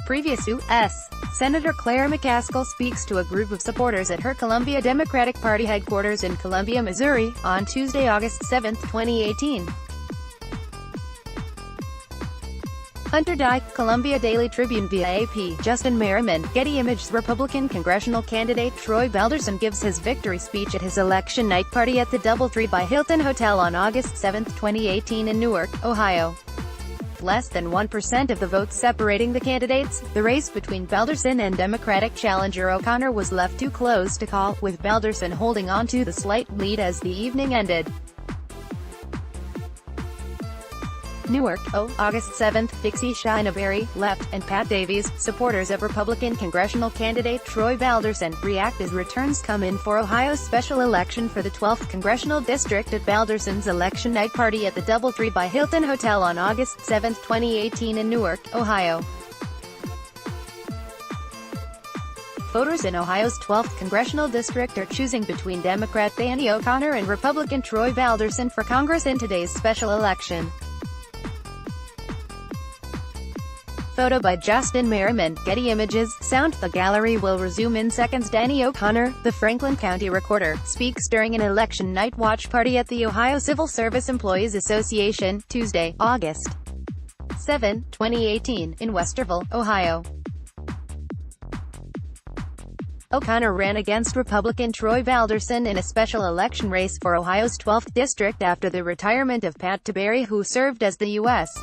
Previous U.S. Senator Claire McCaskill speaks to a group of supporters at her Columbia Democratic Party headquarters in Columbia, Missouri, on Tuesday, August 7, 2018. Hunter Dike, Columbia Daily Tribune via AP, Justin Merriman, Getty Images. Republican congressional candidate Troy Balderson gives his victory speech at his election night party at the DoubleTree by Hilton Hotel on August 7, 2018 in Newark, Ohio. Less than 1% of the votes separating the candidates, the race between Balderson and Democratic challenger O'Connor was left too close to call, with Balderson holding on to the slight lead as the evening ended. Newark, August 7, Dixie Shinaberry, left, and Pat Davies, supporters of Republican congressional candidate Troy Balderson, react as returns come in for Ohio's special election for the 12th congressional district at Balderson's election night party at the DoubleTree by Hilton Hotel on August 7, 2018 in Newark, Ohio. Voters in Ohio's 12th congressional district are choosing between Democrat Danny O'Connor and Republican Troy Balderson for Congress in today's special election. Photo by Justin Merriman, Getty Images. Sound. The gallery will resume in seconds. Danny O'Connor, the Franklin County Recorder, speaks during an election night watch party at the Ohio Civil Service Employees Association, Tuesday, August 7, 2018, in Westerville, Ohio. O'Connor ran against Republican Troy Balderson in a special election race for Ohio's 12th district after the retirement of Pat Tiberi, who served as the U.S.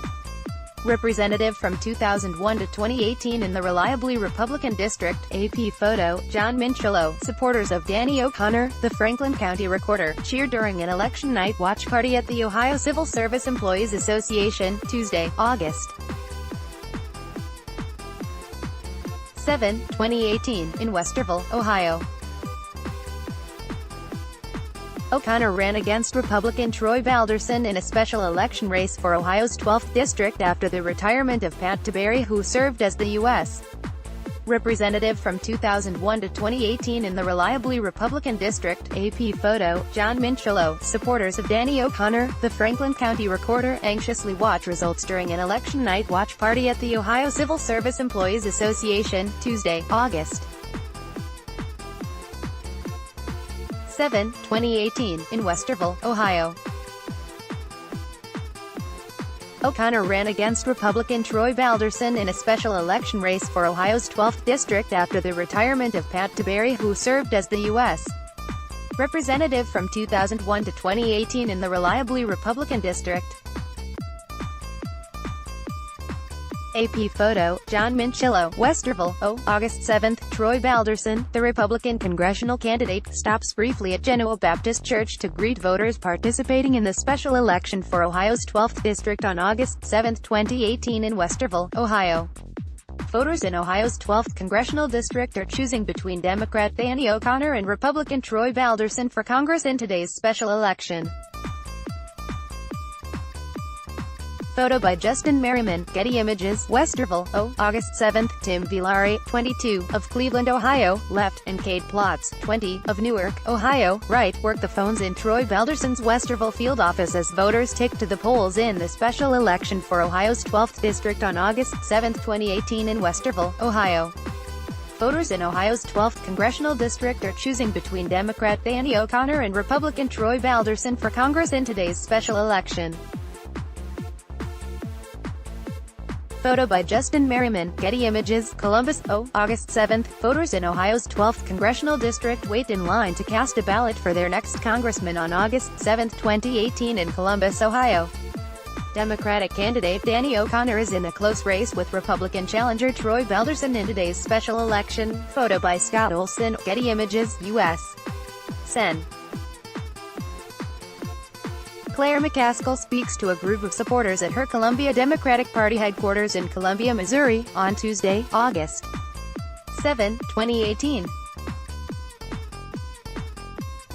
Representative from 2001 to 2018 in the reliably Republican district. AP photo, John Minchillo. Supporters of Danny O'Connor, the Franklin County Recorder, cheered during an election night watch party at the Ohio Civil Service Employees Association, Tuesday, August 7, 2018, in Westerville, Ohio. O'Connor ran against Republican Troy Balderson in a special election race for Ohio's 12th district after the retirement of Pat Tiberi, who served as the U.S. Representative from 2001 to 2018 in the reliably Republican district. AP photo, John Minchillo. Supporters of Danny O'Connor, the Franklin County Recorder, anxiously watch results during an election night watch party at the Ohio Civil Service Employees Association, Tuesday, August 7, 2018, in Westerville, Ohio. O'Connor ran against Republican Troy Balderson in a special election race for Ohio's 12th district after the retirement of Pat Tiberi, who served as the U.S. Representative from 2001 to 2018 in the reliably Republican district. AP photo, John Minchillo. Westerville, August 7, Troy Balderson, the Republican congressional candidate, stops briefly at Genoa Baptist Church to greet voters participating in the special election for Ohio's 12th district on August 7, 2018 in Westerville, Ohio. Voters in Ohio's 12th congressional district are choosing between Democrat Danny O'Connor and Republican Troy Balderson for Congress in today's special election. Photo by Justin Merriman, Getty Images. Westerville, August 7, Tim Villari, 22, of Cleveland, Ohio, left, and Kate Plotz, 20, of Newark, Ohio, right, work the phones in Troy Balderson's Westerville field office as voters take to the polls in the special election for Ohio's 12th district on August 7, 2018 in Westerville, Ohio. Voters in Ohio's 12th congressional district are choosing between Democrat Danny O'Connor and Republican Troy Balderson for Congress in today's special election. Photo by Justin Merriman, Getty Images. Columbus, August 7, voters in Ohio's 12th congressional district wait in line to cast a ballot for their next congressman on August 7, 2018 in Columbus, Ohio. Democratic candidate Danny O'Connor is in a close race with Republican challenger Troy Balderson in today's special election. Photo by Scott Olson, Getty Images, U.S. Sen. Claire McCaskill speaks to a group of supporters at her Columbia Democratic Party headquarters in Columbia, Missouri, on Tuesday, August 7, 2018.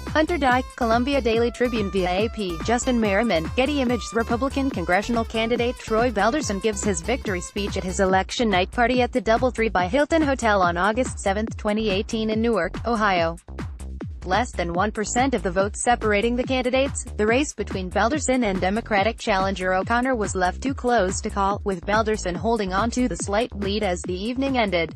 Hunter Dike, Columbia Daily Tribune via AP, Justin Merriman, Getty Images. Republican congressional candidate Troy Balderson gives his victory speech at his election night party at the DoubleTree by Hilton Hotel on August 7, 2018 in Newark, Ohio. less than 1% of the votes separating the candidates. The race between Balderson and Democratic challenger O'Connor was left too close to call, with Balderson holding on to the slight lead as the evening ended.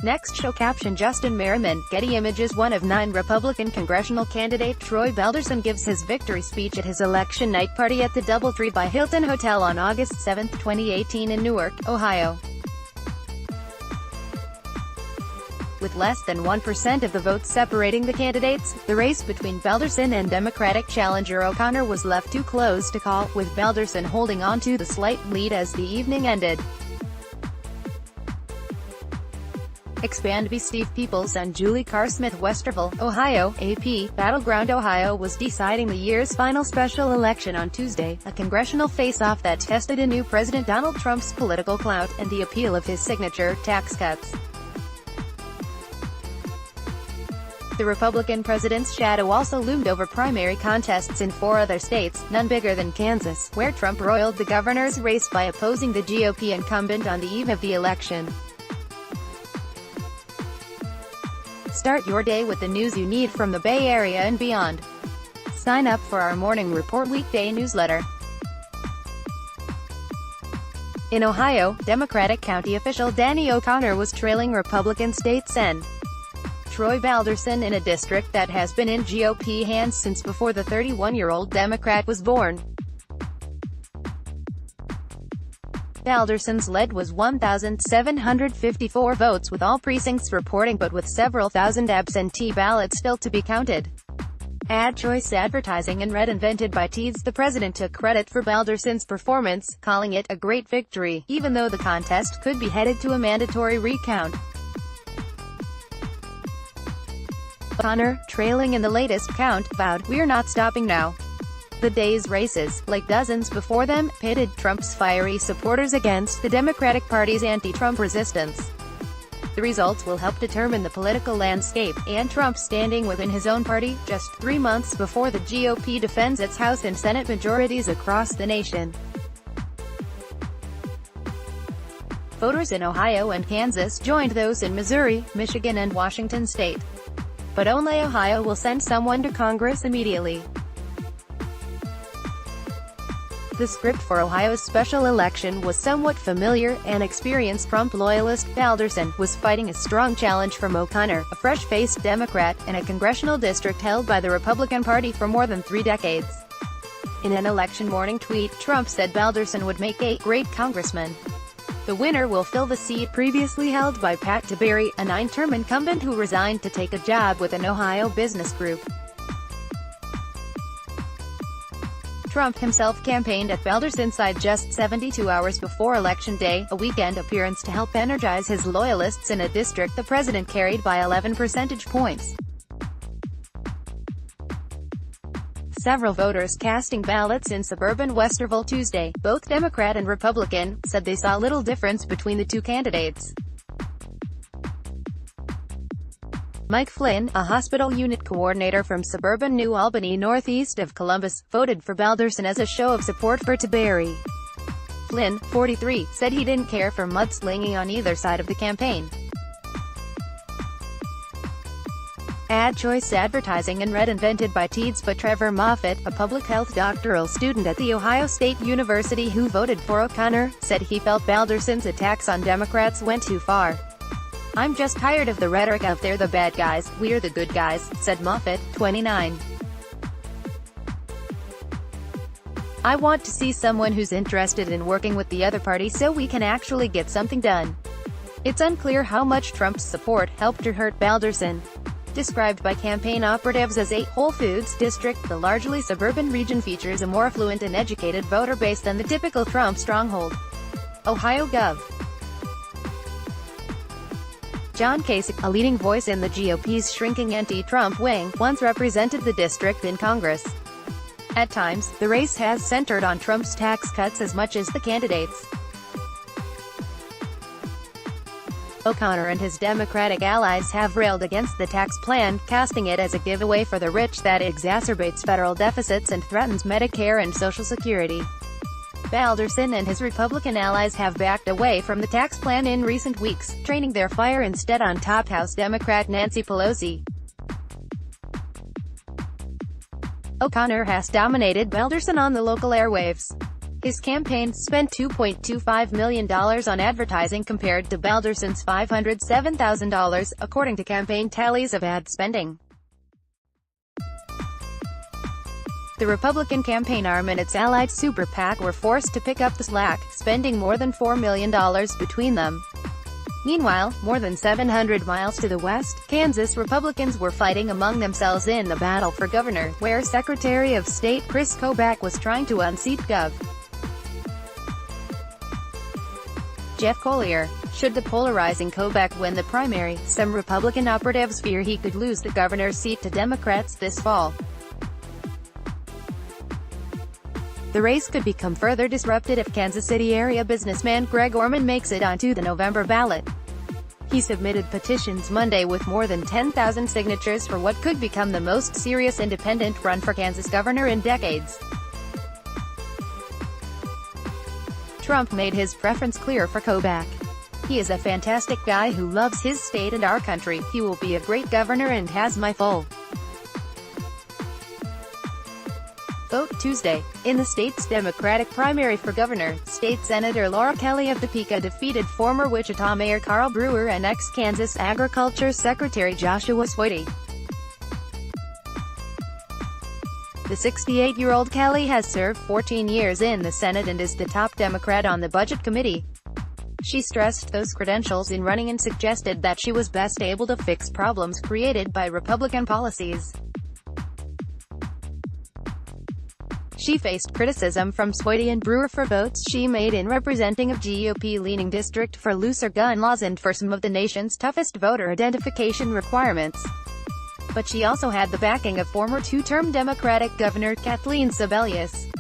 Next show caption: Justin Merriman, Getty Images. One of 9 Republican congressional candidate Troy Balderson gives his victory speech at his election night party at the DoubleTree by Hilton Hotel on August 7, 2018 in Newark, Ohio. With less than 1% of the votes separating the candidates, the race between Balderson and Democratic challenger O'Connor was left too close to call, with Balderson holding on to the slight lead as the evening ended. Expand by Steve Peoples and Julie Carr-Smith. Westerville, Ohio, AP. Battleground Ohio was deciding the year's final special election on Tuesday, a congressional face-off that tested anew President Donald Trump's political clout, and the appeal of his signature tax cuts. The Republican president's shadow also loomed over primary contests in 4 other states, none bigger than Kansas, where Trump roiled the governor's race by opposing the GOP incumbent on the eve of the election. Start your day with the news you need from the Bay Area and beyond. Sign up for our Morning Report weekday newsletter. In Ohio, Democratic county official Danny O'Connor was trailing Republican state Sen. Troy Balderson in a district that has been in GOP hands since before the 31-year-old Democrat was born. Balderson's lead was 1,754 votes, with all precincts reporting but with several thousand absentee ballots still to be counted. Ad choice advertising and red invented by Teeds. The president took credit for Balderson's performance, calling it a great victory, even though the contest could be headed to a mandatory recount. O'Connor, trailing in the latest count, vowed, "We're not stopping now." The day's races, like dozens before them, pitted Trump's fiery supporters against the Democratic Party's anti-Trump resistance. The results will help determine the political landscape, and Trump's standing within his own party, just 3 months before the GOP defends its House and Senate majorities across the nation. Voters in Ohio and Kansas joined those in Missouri, Michigan and Washington state. But only Ohio will send someone to Congress immediately. The script for Ohio's special election was somewhat familiar. An experienced Trump loyalist, Balderson, was fighting a strong challenge from O'Connor, a fresh-faced Democrat, in a congressional district held by the Republican Party for more than 3 decades. In an election morning tweet, Trump said Balderson would make a great congressman. The winner will fill the seat previously held by Pat Tiberi, a 9-term incumbent who resigned to take a job with an Ohio business group. Trump himself campaigned at Balderson's side just 72 hours before Election Day, a weekend appearance to help energize his loyalists in a district the president carried by 11 percentage points. Several voters casting ballots in suburban Westerville Tuesday, both Democrat and Republican, said they saw little difference between the 2 candidates. Mike Flynn, a hospital unit coordinator from suburban New Albany northeast of Columbus, voted for Balderson as a show of support for Tiberi. Flynn, 43, said he didn't care for mudslinging on either side of the campaign. Ad choice advertising and red invented by Teeds. But Trevor Moffitt, a public health doctoral student at The Ohio State University who voted for O'Connor, said he felt Balderson's attacks on Democrats went too far. "I'm just tired of the rhetoric of they're the bad guys, we're the good guys," said Moffitt, 29. "I want to see someone who's interested in working with the other party so we can actually get something done. It's unclear how much Trump's support helped or hurt Balderson." Described by campaign operatives as a Whole Foods district, the largely suburban region features a more affluent and educated voter base than the typical Trump stronghold. Ohio Gov. John Kasich, a leading voice in the GOP's shrinking anti-Trump wing, once represented the district in Congress. At times, the race has centered on Trump's tax cuts as much as the candidates. O'Connor and his Democratic allies have railed against the tax plan, casting it as a giveaway for the rich that exacerbates federal deficits and threatens Medicare and Social Security. Balderson and his Republican allies have backed away from the tax plan in recent weeks, training their fire instead on top House Democrat Nancy Pelosi. O'Connor has dominated Balderson on the local airwaves. His campaign spent $2.25 million on advertising compared to Balderson's $507,000, according to campaign tallies of ad spending. The Republican campaign arm and its allied super PAC were forced to pick up the slack, spending more than $4 million between them. Meanwhile, more than 700 miles to the west, Kansas Republicans were fighting among themselves in the battle for governor, where Secretary of State Chris Kobach was trying to unseat Gov. Jeff Collier. Should the polarizing Kobach win the primary, some Republican operatives fear he could lose the governor's seat to Democrats this fall. The race could become further disrupted if Kansas City area businessman Greg Orman makes it onto the November ballot. He submitted petitions Monday with more than 10,000 signatures for what could become the most serious independent run for Kansas governor in decades. Trump made his preference clear for Kobach. He is a fantastic guy who loves his state and our country. He will be a great governor and has my full vote Tuesday. In the state's Democratic primary for governor, State Senator Laura Kelly of Topeka defeated former Wichita Mayor Carl Brewer and ex-Kansas Agriculture Secretary Joshua Swady. The 68-year-old Kelly has served 14 years in the Senate and is the top Democrat on the Budget Committee. She stressed those credentials in running and suggested that she was best able to fix problems created by Republican policies. She faced criticism from Swady and Brewer for votes she made in representing a GOP-leaning district for looser gun laws and for some of the nation's toughest voter identification requirements. But she also had the backing of former two-term Democratic Governor Kathleen Sebelius.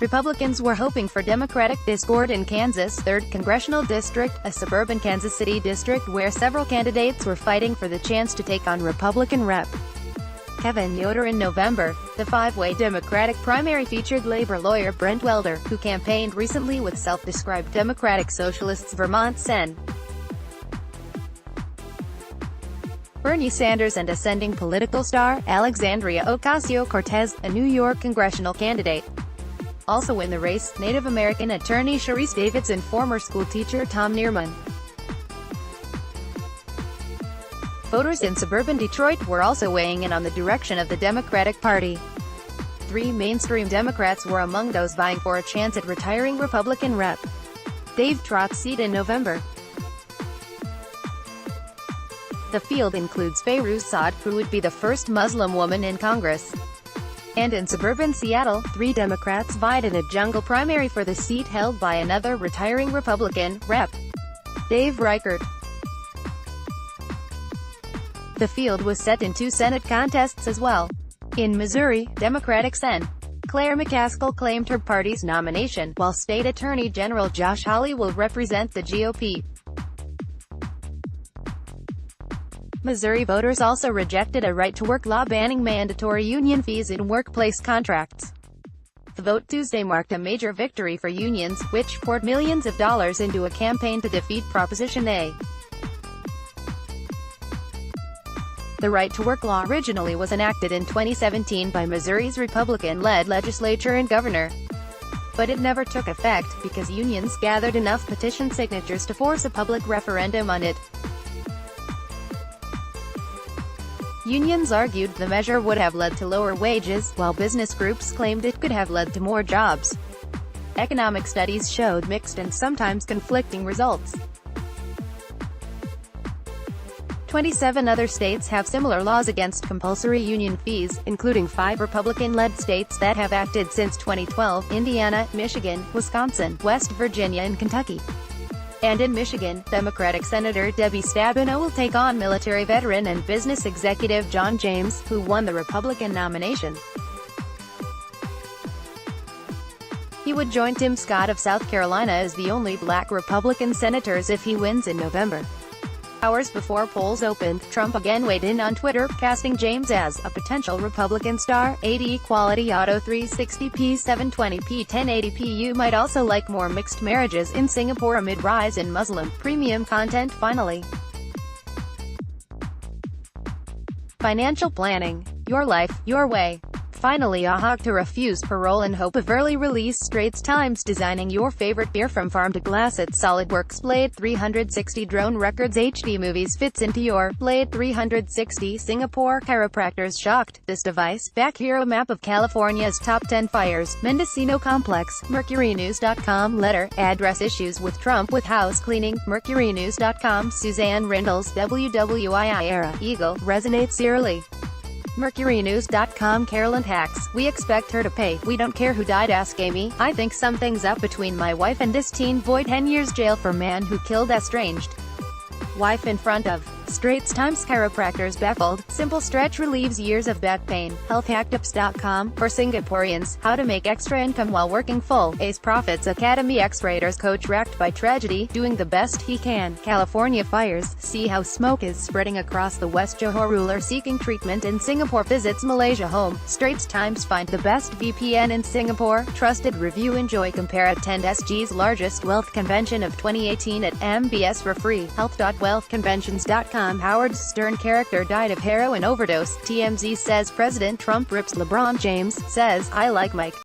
Republicans were hoping for Democratic discord in Kansas' 3rd Congressional District, a suburban Kansas City district where several candidates were fighting for the chance to take on Republican Rep. Kevin Yoder in November. The five-way Democratic primary featured labor lawyer Brent Welder, who campaigned recently with self-described Democratic Socialists Vermont Sen. Bernie Sanders and ascending political star, Alexandria Ocasio-Cortez, a New York congressional candidate. Also in the race, Native American attorney Sharice Davids and former schoolteacher Tom Neerman. Voters in suburban Detroit were also weighing in on the direction of the Democratic Party. 3 mainstream Democrats were among those vying for a chance at retiring Republican Rep. Dave Trott's seat in November. The field includes Fayrouz Saad, who would be the first Muslim woman in Congress. And in suburban Seattle, 3 Democrats vied in a jungle primary for the seat held by another retiring Republican, Rep. Dave Reichert. The field was set in 2 Senate contests as well. In Missouri, Democratic Sen. Claire McCaskill claimed her party's nomination, while State Attorney General Josh Hawley will represent the GOP. Missouri voters also rejected a right-to-work law banning mandatory union fees in workplace contracts. The vote Tuesday marked a major victory for unions, which poured millions of dollars into a campaign to defeat Proposition A. The right-to-work law originally was enacted in 2017 by Missouri's Republican-led legislature and governor. But it never took effect, because unions gathered enough petition signatures to force a public referendum on it. Unions argued the measure would have led to lower wages, while business groups claimed it could have led to more jobs. Economic studies showed mixed and sometimes conflicting results. 27 other states have similar laws against compulsory union fees, including 5 Republican-led states that have acted since 2012: Indiana, Michigan, Wisconsin, West Virginia and Kentucky. And in Michigan, Democratic Senator Debbie Stabenow will take on military veteran and business executive John James, who won the Republican nomination. He would join Tim Scott of South Carolina as the only black Republican senators if he wins in November. Hours before polls opened, Trump again weighed in on Twitter, casting James as a potential Republican star. 80 Quality Auto 360p 720p 1080p. You might also like more mixed marriages in Singapore amid rise in Muslim premium content. Finally, financial planning. Your life, your way. Finally, a hawk to refuse parole in hope of early release. Straits Times. Designing your favorite beer from farm to glass at SolidWorks. Blade 360 Drone Records HD Movies fits into your Blade 360. Singapore chiropractors shocked. This device, back hero map of California's top 10 fires. Mendocino Complex. MercuryNews.com. Letter, address issues with Trump with house cleaning. MercuryNews.com. Suzanne Rindles. WWII era. Eagle, resonates eerily. MercuryNews.com. Carolyn hacks. We expect her to pay. We don't care who died. Ask Amy. I think something's up between my wife and this teen. Void 10 years jail for man who killed estranged wife in front of. Straits Times. Chiropractors baffled. Simple stretch relieves years of back pain. Healthhacktips.com. For Singaporeans, how to make extra income while working full. Ace Profits Academy. Ex-Raiders coach racked by tragedy, doing the best he can. California fires. See how smoke is spreading across the West. Johor ruler seeking treatment in Singapore visits Malaysia home. Straits Times. Find the best VPN in Singapore. Trusted review. Enjoy. Compare. Attend SG's largest wealth convention of 2018 at MBS for free. Health.wealthconventions.com. Howard Stern character died of heroin overdose. TMZ says President Trump rips LeBron James, says, I like Mike.